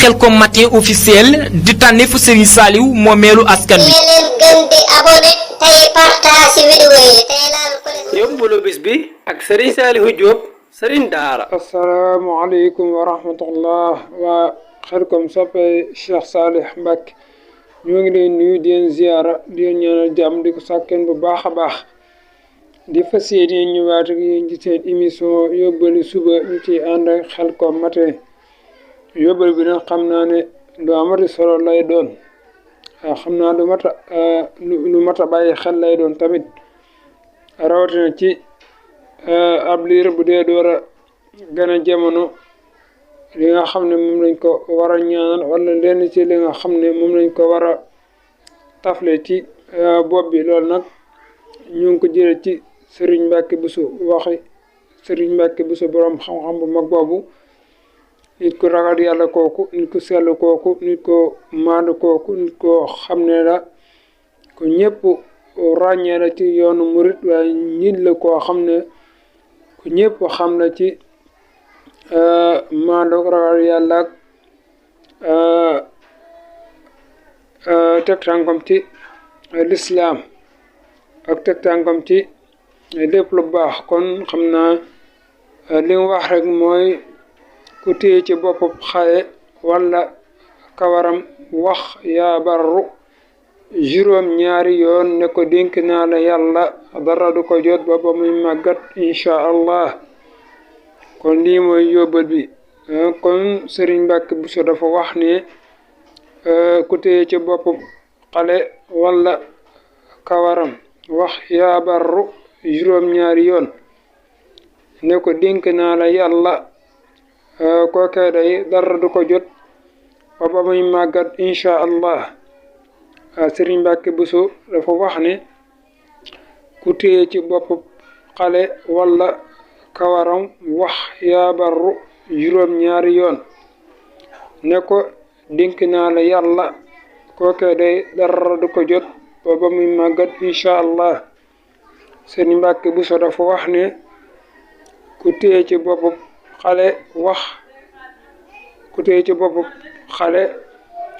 Khelcom matin officiel di tànneefu Serigne Saliou moomeelu askan wi. leen gën di abonné tey partage vidéo yi tey laal ko yóbbalu bis bi ak Serigne Saliou Diop Serigne Daara. asalaamaaleykum wa rahmatullah waa Khelcom soppe Cheikh Salih Mbacké ñoo ngi leen nuyu di leen ziyaara di leen ñaanal jàmm di ko sàkkeen bu baax a baax di fas yéene ñëwaat ak yéen ci seen émission yóbbalu suba ñu ciy ànd ak Khelcom matin yóbbal bi nag xam naa ne lu amati solo lay doon xam naa lu mat a bàyyi xel lay doon tamit rawatina ci ab liir bu dee door a gën a jamono li nga xam ne moom lañ ko war a ñaanal wala lenn ci li nga xam ne moom lañ ko war a tafle ci bopp bi loolu nag ñu ngi ko jëlee ci Serigne Mbacké Bousso waxi Serigne Mbacké Bousso borom xam-xam bu mag boobu nit ko ragal yàlla kooku nit ko sell kooku nit ko maandu kooku nit ko xam ne la ko ñëpp ràññee la ci yoonu murit waaye nit la koo xam ne ku ñëpp xam la ci maandu ragal yàlla ak teg tànkam ci lislaam ak teg tànkam ci lépp lu baax kon xam naa li mu wax rek mooy ku téye ci boppu xale wala kawaram wax yaa barru juróom ñaari yoon ne ko dénk naa la yàlla dara du ko jot ba muy màggat incha allah kon lii mooy yóbbal bi kon Serigne Mbacké Bousso dafa wax ne ku téye ci boppu xale wala kawaram wax yaa barru juróom ñaari yoon ne ko dénk naa la yàlla kookee day dara du ko jot ba muy màggat incha allah Serigne Mbacké Bousso dafa wax ne ku téye ci bopp xale wala kawaram wax yaa barru juróom ñaari yoon ne ko dénk naa la yàlla kookee day dara du ko jot ba muy màggat incha allah Serigne Mbacké Bousso dafa wax ne ku téye ci bopp xale wax ku téye ci boppu xale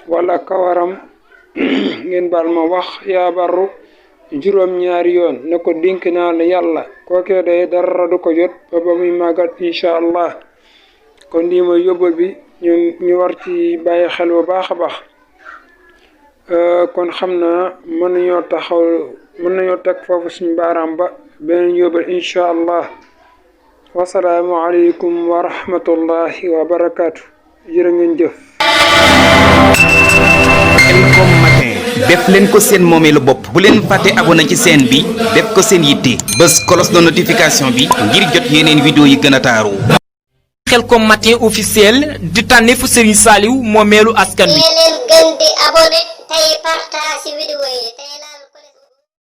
wala kawaram ngeen baal ma wax yaa barru juróom ñaari yoon ne ko dénk naa la yàlla kookee day dara du ko jot ba muy màggat incha allah kon lii mooy yóbbal bi ñu war ci bàyyi xel bu baax a baax kon xam naa mën nañoo teg foofu suñu baaraam ba beneen yóbbal incha allah wasalaamu aleykum wa rahmatullahi wa barakaatu jërë ngeen jëf. Khelcom matin def leen ko seen moomeelu bopp bu leen fàtte abonné ci chaîne bi def ko seen yitte bës cloche de notification bi ngir jot yeneen vidéo yi gën a taaru. Khelcom matin officiel di tànneefu Serigne Saliou moomeelu askan wi. leen gën di abonné tey partage vidéo yi tey